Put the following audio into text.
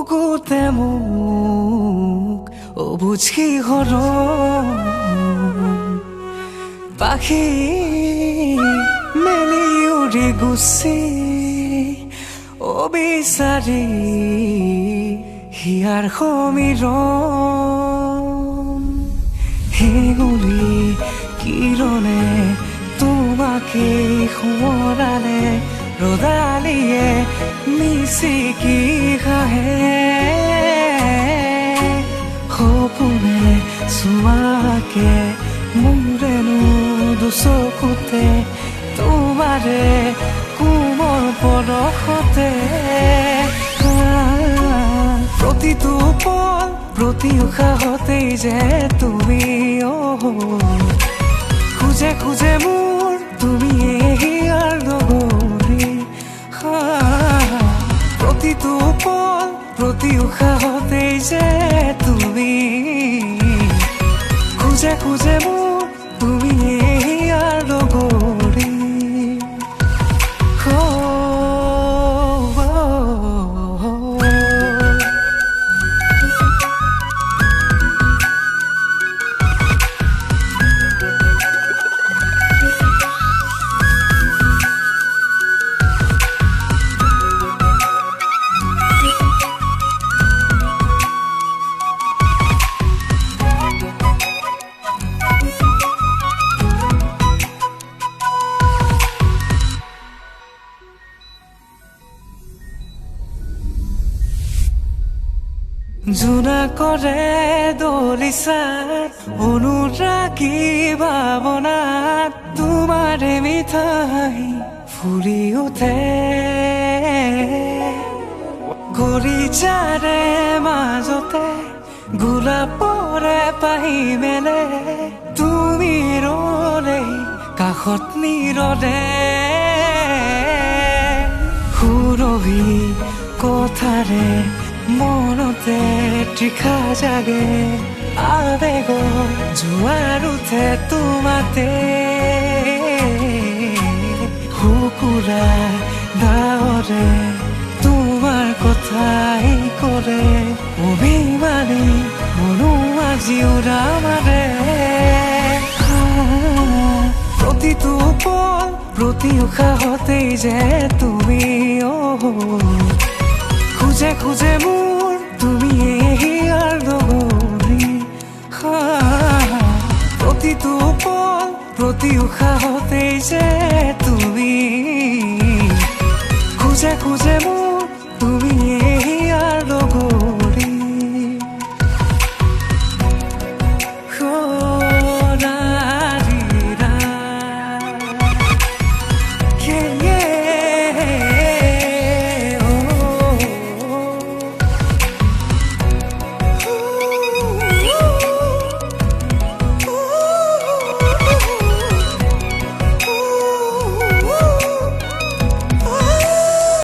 বুকুতে মোক অবুঝি হৰণ পাখি মেলি উৰি গুচি অবিচাৰি হিয়াৰ সমীৰণ হেঙুলি কিৰণে তোমাকে সোঁৱৰালে ৰ'দালিয়ে মিচিকি হাঁহে সপোনে চুমাকে মোৰেনো দুচকুতে তোমাৰে কোমল পৰশতে প্ৰতিটো পল প্ৰতি উশাহতেই যে তুমি খুজে খুজে মোৰ তুমি হিয়াৰ লগৰী প্ৰতিটো পল প্ৰতি উশাহতেই যে তুমি খুজে খুজে মোৰ তুমি হিয়াৰ লগৰী জোনা কৰে দলিচাত অনুৰাগী ভাৱনাত তোমাৰে মিঠাই ফুলি উঠে গৰিজাৰে মাজতে গোলাপৰে পাহি মেলে তুমি ৰলেই কাষত নীৰৱে সুৰভি কথাৰে মনতে তৃষা জাগে আবেগ জোৱাৰ উঠে তোমাতে শুকুৰা ডাৱৰে তোমাৰ কথাই কৰে অভিমানী মনো আজি উৰা মাৰে প্ৰতিটো পল প্ৰতি উশাহতেই যে তুমি খুজে খুজে মোৰ তুমি হিয়াৰ লগৰী প্ৰতিটো পল প্ৰতি উশাহতেই যে তুমি খুজে খুজে মোৰ তুমি